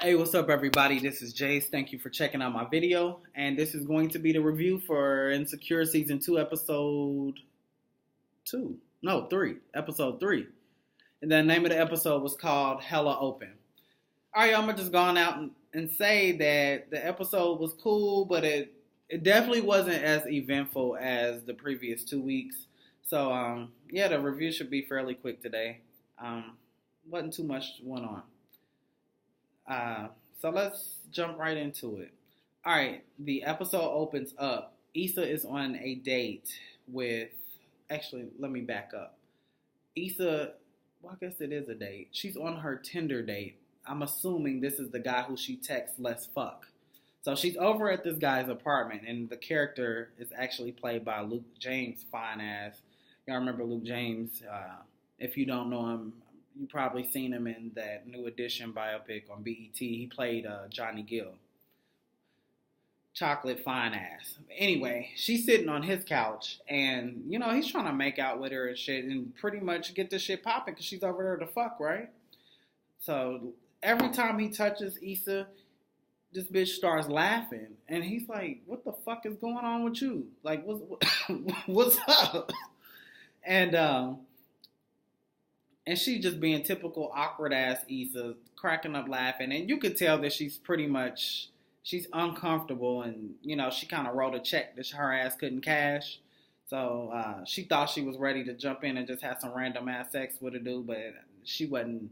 Hey, what's up, everybody? This is Jace. Thank you for checking out my video. And this is going to be the review for Insecure Season 2, Episode 2. No, 3. Episode 3. And the name of the episode was called Hella Open. Alright, I'm going to just go on out and say that the episode was cool, but it definitely wasn't as eventful as the previous 2 weeks. So, yeah, the review should be fairly quick today. Wasn't too much went on. So let's jump right into it. All right, the episode opens up. Issa is on a date with. Actually, let me back up. Issa, well, I guess it is a date. She's on her Tinder date. I'm assuming this is the guy who she texts "Let's fuck." So she's over at this guy's apartment, and the character is actually played by Luke James, fine ass. Y'all remember Luke James? If you don't know him, you probably seen him in that New Edition biopic on BET. He played Johnny Gill. Chocolate fine ass. Anyway, she's sitting on his couch, and, he's trying to make out with her and shit, and pretty much get this shit popping because she's over there to fuck, right? So every time he touches Issa, this bitch starts laughing, and he's like, what the fuck is going on with you? Like, what's up? And she just being typical awkward ass Issa, cracking up laughing. And you could tell that she's uncomfortable. And, she kind of wrote a check that her ass couldn't cash. So she thought she was ready to jump in and just have some random ass sex with a dude. But she couldn't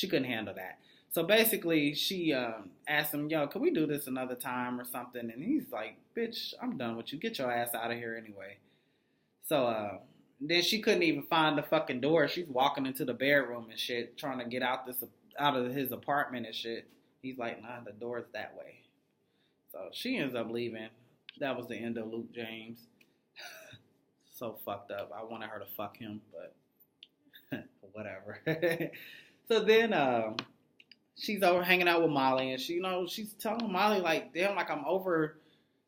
handle that. So basically she asked him, yo, can we do this another time or something? And he's like, bitch, I'm done with you. Get your ass out of here anyway. So, then she couldn't even find the fucking door. She's walking into the bedroom and shit, trying to get out of his apartment and shit. He's like, nah, the door's that way. So she ends up leaving. That was the end of Luke James. So fucked up. I wanted her to fuck him, but whatever. So then she's over hanging out with Molly, and she's telling Molly, like, damn, like, I'm over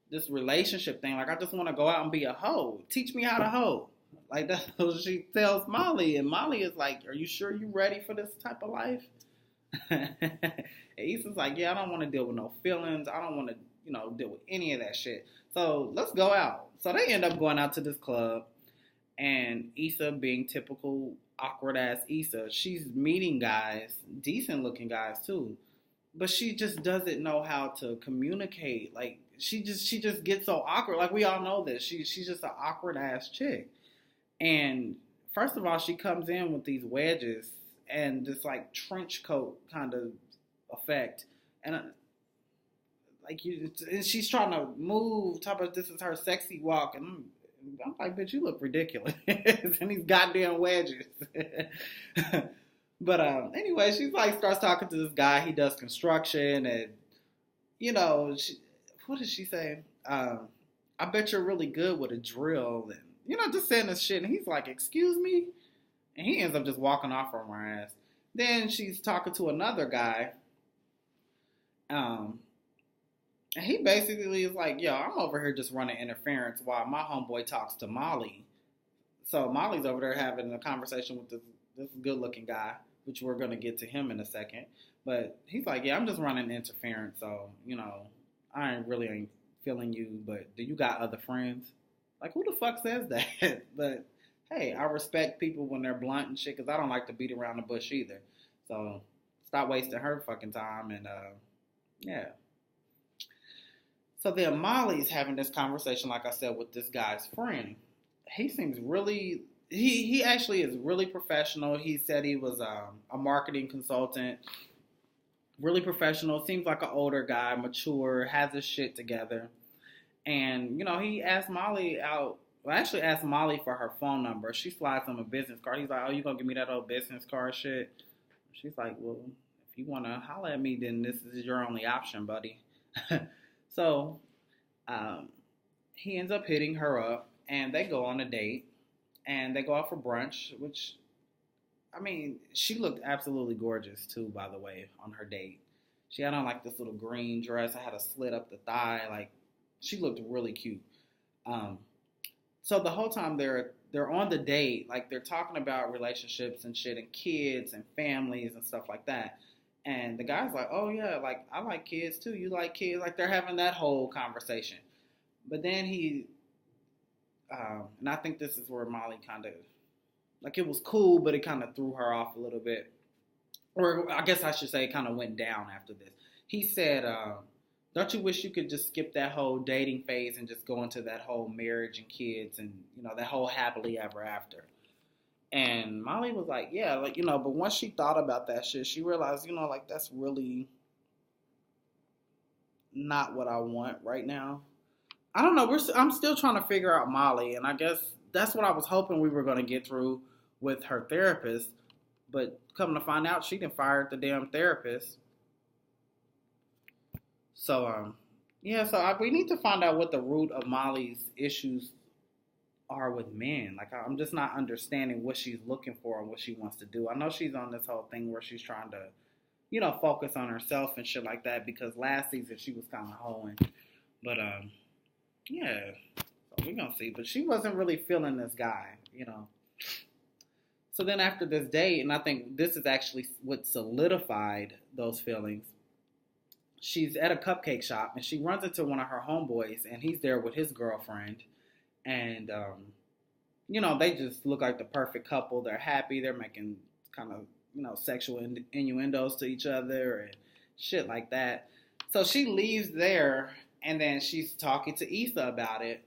this relationship thing. Like, I just want to go out and be a hoe. Teach me how to hoe. Like, that's what she tells Molly. And Molly is like, are you sure you ready for this type of life? And Issa's like, yeah, I don't want to deal with no feelings. I don't want to, deal with any of that shit. So let's go out. So they end up going out to this club. And Issa, being typical awkward ass Issa, she's meeting guys, decent looking guys too. But she just doesn't know how to communicate. Like, she just gets so awkward. Like, we all know this. She's just an awkward ass chick. And first of all, she comes in with these wedges and this like trench coat kind of effect, and she's trying to move. Talk about this is her sexy walk, and I'm like, bitch, you look ridiculous in these goddamn wedges. But anyway, she's like starts talking to this guy. He does construction, and what did she say? I bet you're really good with a drill, and just saying this shit. And he's like, excuse me? And he ends up just walking off from her ass. Then she's talking to another guy. And he basically is like, yo, I'm over here just running interference while my homeboy talks to Molly. So Molly's over there having a conversation with this good-looking guy, which we're going to get to him in a second. But he's like, yeah, I'm just running interference. So, I ain't feeling you. But do you got other friends? Like, who the fuck says that? But, hey, I respect people when they're blunt and shit, because I don't like to beat around the bush either. So, stop wasting her fucking time, and, yeah. So then Molly's having this conversation, like I said, with this guy's friend. He seems really, he actually is really professional. He said he was a marketing consultant. Really professional. Seems like an older guy, mature, has his shit together. And, he asked Molly out, actually asked Molly for her phone number. She slides him a business card. He's like, oh, you gonna give me that old business card shit? She's like, well, if you want to holler at me, then this is your only option, buddy. So he ends up hitting her up, and they go on a date, and they go out for brunch, which, I mean, she looked absolutely gorgeous, too, by the way, on her date. She had on, like, this little green dress. I had a slit up the thigh, like, she looked really cute. So the whole time they're on the date, like they're talking about relationships and shit and kids and families and stuff like that. And the guy's like, oh yeah, like I like kids too. You like kids? Like they're having that whole conversation. But then and I think this is where Molly kind of, like it was cool, but it kind of threw her off a little bit. Or I guess I should say it kind of went down after this. He said, don't you wish you could just skip that whole dating phase and just go into that whole marriage and kids and, that whole happily ever after? And Molly was like, yeah, like, but once she thought about that shit, she realized, like that's really not what I want right now. I don't know. I'm still trying to figure out Molly, and I guess that's what I was hoping we were going to get through with her therapist. But come to find out, she done fired the damn therapist. So, we need to find out what the root of Molly's issues are with men. Like, I'm just not understanding what she's looking for and what she wants to do. I know she's on this whole thing where she's trying to, focus on herself and shit like that, because last season she was kind of hoeing. But, yeah, so we're going to see. But she wasn't really feeling this guy, So then after this date, and I think this is actually what solidified those feelings, she's at a cupcake shop, and she runs into one of her homeboys, and he's there with his girlfriend. And, they just look like the perfect couple. They're happy. They're making kind of, sexual innuendos to each other and shit like that. So she leaves there, and then she's talking to Issa about it.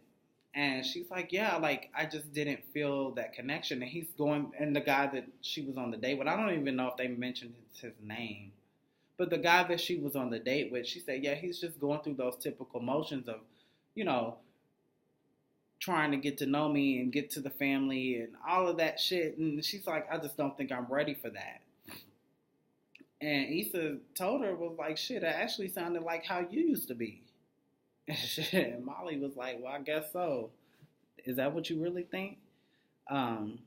And she's like, yeah, like, I just didn't feel that connection. And he's going, and the guy that she was on the date with, I don't even know if they mentioned his name. But the guy that she was on the date with, she said, yeah, he's just going through those typical motions of, trying to get to know me and get to the family and all of that shit. And she's like, I just don't think I'm ready for that. And Issa told her, was like, shit, it actually sounded like how you used to be. And Molly was like, well, I guess so. Is that what you really think? And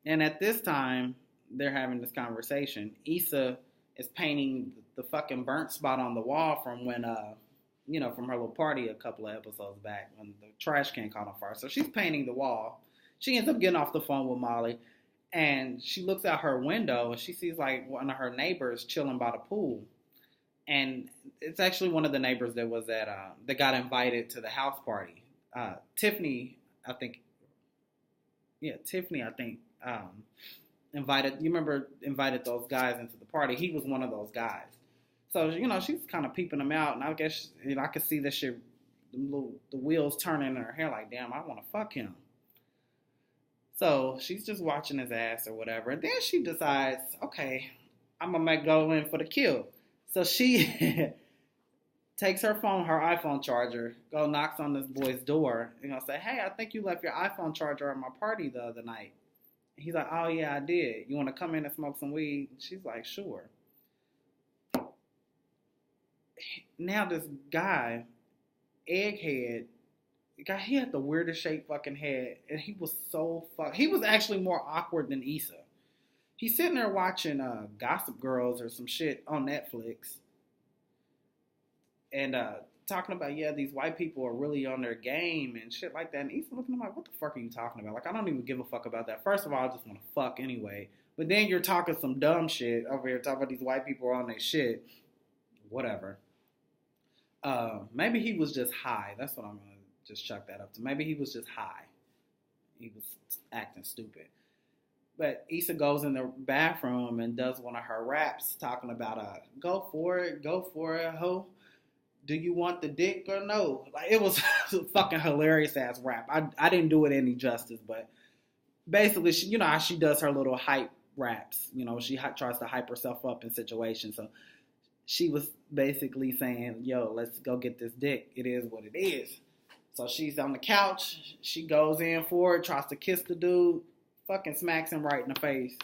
at this time, they're having this conversation. Issa is painting the fucking burnt spot on the wall from when, from her little party a couple of episodes back when the trash can caught on fire. So she's painting the wall. She ends up getting off the phone with Molly, and she looks out her window and she sees like one of her neighbors chilling by the pool. And it's actually one of the neighbors that was that got invited to the house party. Tiffany, I think, invited those guys into the party. He was one of those guys. So, she's kind of peeping him out, and I guess, I could see this shit, the wheels turning in her hair like, damn, I want to fuck him. So she's just watching his ass or whatever. And then she decides, okay, I'm going to go in for the kill. So she takes her phone, her iPhone charger, knocks on this boy's door, and say, hey, I think you left your iPhone charger at my party the other night. And he's like, oh, yeah, I did. You want to come in and smoke some weed? She's like, sure. Now this guy, Egghead, he had the weirdest shaped fucking head, and he was he was actually more awkward than Issa. He's sitting there watching Gossip Girls or some shit on Netflix, and talking about, yeah, these white people are really on their game and shit like that. And Issa looking at him like, what the fuck are you talking about? Like, I don't even give a fuck about that. First of all, I just want to fuck anyway. But then you're talking some dumb shit over here, talking about these white people are on their shit. Whatever. Maybe he was just high. That's what I'm going to just chuck that up to. Maybe he was just high. He was acting stupid. But Issa goes in the bathroom and does one of her raps talking about, go for it, ho. Do you want the dick or no? Like, it was a fucking hilarious ass rap. I didn't do it any justice, but basically, she, how she does her little hype raps. She tries to hype herself up in situations. So she was basically saying, yo, let's go get this dick. It is what it is. So she's on the couch. She goes in for it, tries to kiss the dude, fucking smacks him right in the face.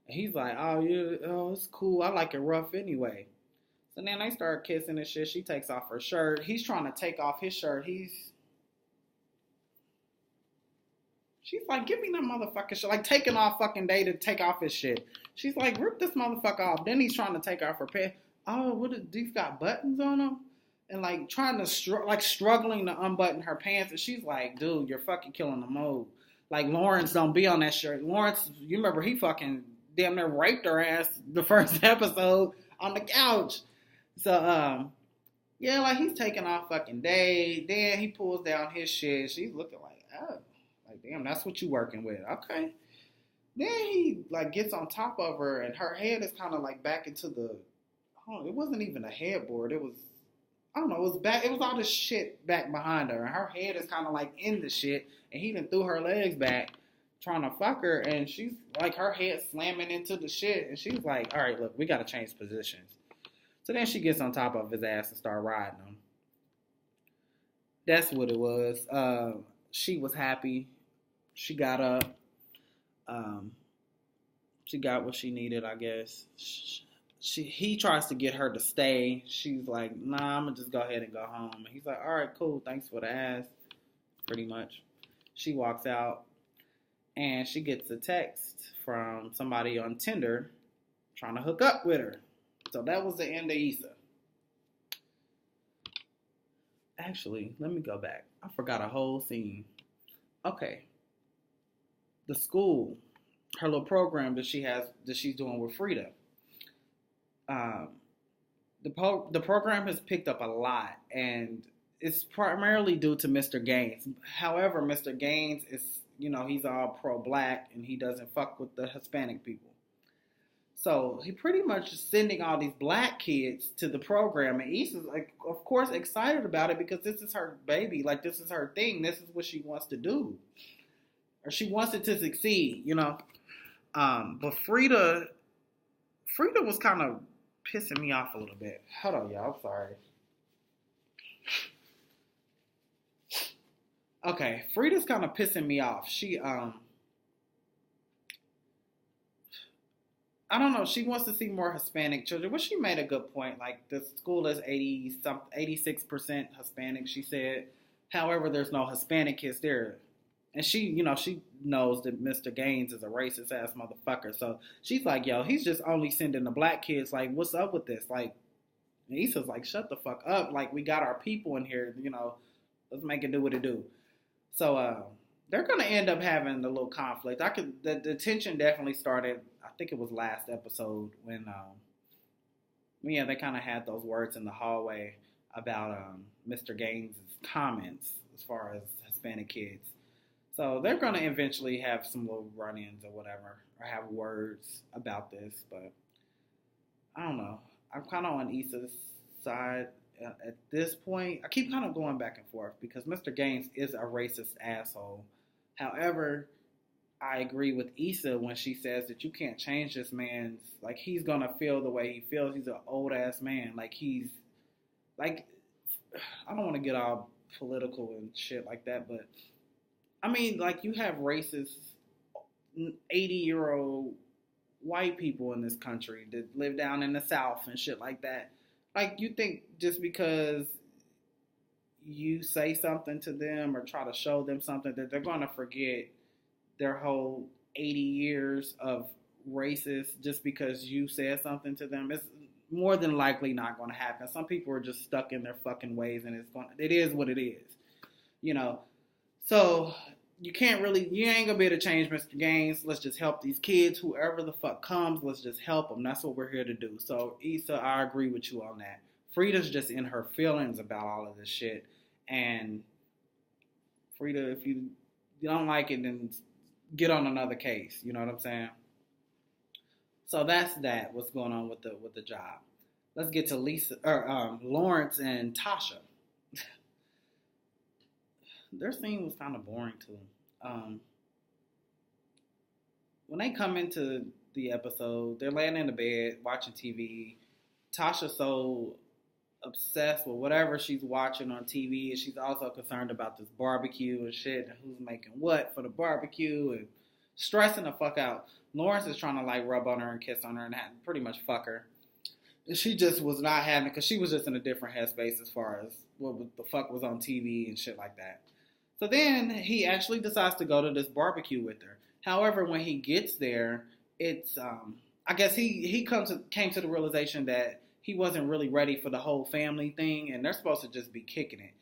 And he's like, oh, yeah, it's cool. I like it rough anyway. So then they start kissing and shit. She takes off her shirt. He's trying to take off his shirt. She's like, give me that motherfucking shit. Like, taking off fucking day to take off his shit. She's like, rip this motherfucker off. Then he's trying to take off her pants. Oh, these got buttons on them? And, like, trying to, struggling to unbutton her pants. And she's like, dude, you're fucking killing the mood. Like, Lawrence don't be on that shirt. Lawrence, you remember he fucking damn near raped her ass the first episode on the couch. So, yeah, like he's taking off fucking day. Then he pulls down his shit. She's looking like, oh, like damn, that's what you working with. Okay. Then he like gets on top of her, and her head is kind of like back into the. Oh, it wasn't even a headboard. It was, I don't know. It was back. It was all this shit back behind her, and her head is kind of like in the shit. And he done threw her legs back, trying to fuck her, and she's like her head slamming into the shit, and she's like, all right, look, we got to change positions. So then she gets on top of his ass and start riding him. That's what it was. She was happy. She got up. She got what she needed, I guess. He tries to get her to stay. She's like, nah, I'm gonna just go ahead and go home. And he's like, all right, cool, thanks for the ass. Pretty much. She walks out, and she gets a text from somebody on Tinder trying to hook up with her. So that was the end of Issa. Actually, let me go back. I forgot a whole scene. Okay. The school, her little program that she's doing with Frida. The program has picked up a lot, and it's primarily due to Mr. Gaines. However, Mr. Gaines is, he's all pro-black, and he doesn't fuck with the Hispanic people. So he pretty much is sending all these black kids to the program, and Issa's like, of course, excited about it because this is her baby. Like, this is her thing. This is what she wants to do, or she wants it to succeed. But Frida was kind of pissing me off a little bit. Hold on, y'all. I'm sorry. Okay, Frida's kind of pissing me off. She I don't know. She wants to see more Hispanic children. Well, she made a good point. Like, the school is 86% Hispanic, she said. However, there's no Hispanic kids there. And she knows that Mr. Gaines is a racist ass motherfucker. So she's like, yo, he's just only sending the black kids. Like, what's up with this? Like, and Issa's like, shut the fuck up. Like, we got our people in here. Let's make it do what it do. So, they're going to end up having a little conflict. The tension definitely started, I think it was last episode when, they kind of had those words in the hallway about Mr. Gaines' comments as far as Hispanic kids. So they're going to eventually have some little run-ins or whatever, or have words about this, but I don't know. I'm kind of on Issa's side at this point. I keep kind of going back and forth because Mr. Gaines is a racist asshole. However, I agree with Issa when she says that you can't change this man's, like, he's going to feel the way he feels. He's an old-ass man. Like, I don't want to get all political and shit like that, but, I mean, like, you have racist 80-year-old white people in this country that live down in the South and shit like that. Like, you think just because you say something to them or try to show them something that they're going to forget their whole 80 years of racist just because you said something to them? It's more than likely not going to happen. Some people are just stuck in their fucking ways, and it is what it is, So you ain't going to be able to change Mr. Gaines. Let's just help these kids. Whoever the fuck comes, let's just help them. That's what we're here to do. So, Issa, I agree with you on that. Frida's just in her feelings about all of this shit. And Frida, if you don't like it, then get on another case. You know what I'm saying? So that's what's going on with the job. Let's get to Lawrence and Tasha. Their scene was kind of boring too. When they come into the episode, they're laying in the bed watching TV. Tasha's so obsessed with whatever she's watching on TV, and she's also concerned about this barbecue and shit, and who's making what for the barbecue, and stressing the fuck out. Lawrence is trying to like rub on her and kiss on her and pretty much fuck her. And she just was not having it because she was just in a different headspace as far as what the fuck was on TV and shit like that. So then he actually decides to go to this barbecue with her. However, when he gets there, it's I guess he came to the realization that he wasn't really ready for the whole family thing, and they're supposed to just be kicking it.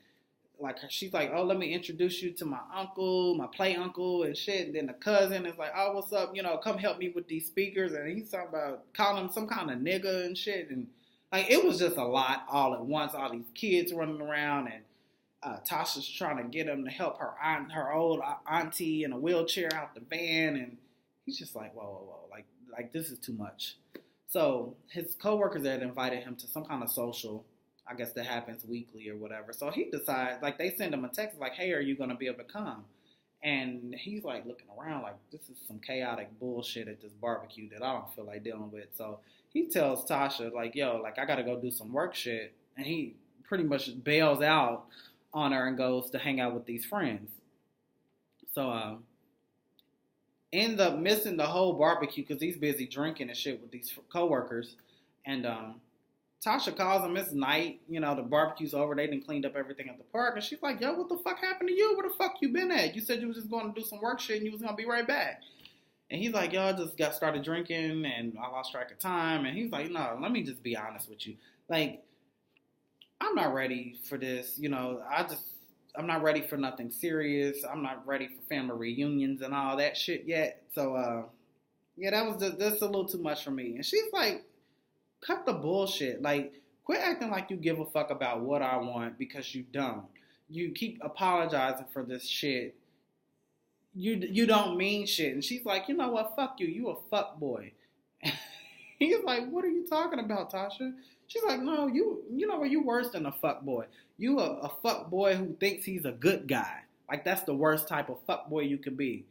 like she's like, oh, let me introduce you to my uncle, my play uncle and shit. And then the cousin is like, oh, what's up? Come help me with these speakers. And he's talking about calling him some kind of nigga and shit. And like, it was just a lot all at once. All these kids running around, and Tasha's trying to get him to help her old auntie in a wheelchair out the van. And he's just like, whoa. Like this is too much. So his coworkers had invited him to some kind of social, I guess that happens weekly or whatever. So he decides, like, they send him a text like, hey, are you going to be able to come? And he's like looking around like, this is some chaotic bullshit at this barbecue that I don't feel like dealing with. So he tells Tasha, like, yo, like, I got to go do some work shit. And he pretty much bails out on her and goes to hang out with these friends. So ends up missing the whole barbecue because he's busy drinking and shit with these coworkers. And Tasha calls him. It's night. The barbecue's over. They done cleaned up everything at the park. And she's like, yo, what the fuck happened to you? Where the fuck you been at? You said you was just going to do some work shit and you was going to be right back. And he's like, yo, I just got started drinking and I lost track of time. And he's like, no, let me just be honest with you. Like, I'm not ready for this. I'm not ready for nothing serious. I'm not ready for family reunions and all that shit yet. So, yeah, that was just a little too much for me. And she's like, cut the bullshit. Like, quit acting like you give a fuck about what I want because you don't. You keep apologizing for this shit. You don't mean shit. And she's like, you know what? Fuck you. You a fuck boy. He's like, what are you talking about, Tasha? She's like, no, you know what? You worse than a fuck boy. You a fuck boy who thinks he's a good guy. Like, that's the worst type of fuck boy you could be.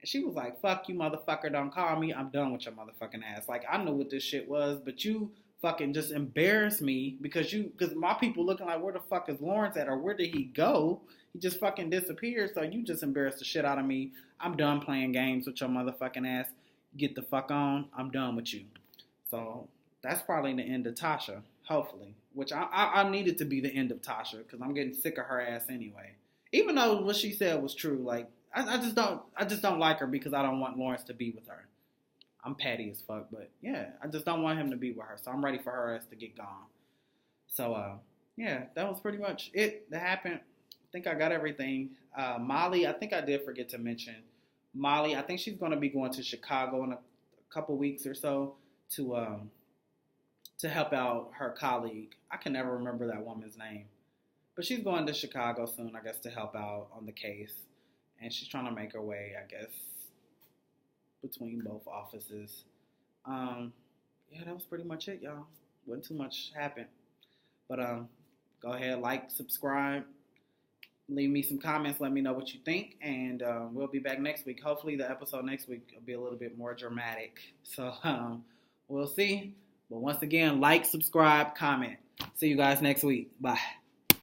And she was like, fuck you, motherfucker, don't call me. I'm done with your motherfucking ass. Like, I knew what this shit was, but you fucking just embarrassed me because my people looking like, where the fuck is Lawrence at, or where did he go? He just fucking disappeared, so you just embarrassed the shit out of me. I'm done playing games with your motherfucking ass. Get the fuck on. I'm done with you. So that's probably the end of Tasha, hopefully. Which I needed to be the end of Tasha because I'm getting sick of her ass anyway. Even though what she said was true, like, I just don't like her because I don't want Lawrence to be with her. I'm petty as fuck, but yeah, I just don't want him to be with her. So I'm ready for her ass to get gone. So yeah, that was pretty much it that happened. I think I got everything. Molly, I think I did forget to mention. Molly, I think she's going to be going to Chicago in a couple weeks or so to help out her colleague. I can never remember that woman's name. But she's going to Chicago soon, I guess, to help out on the case. And she's trying to make her way, I guess, between both offices. Yeah, that was pretty much it, y'all. Wasn't too much happened. But go ahead, like, subscribe. Leave me some comments. Let me know what you think. And we'll be back next week. Hopefully the episode next week will be a little bit more dramatic. So we'll see. But once again, like, subscribe, comment. See you guys next week. Bye.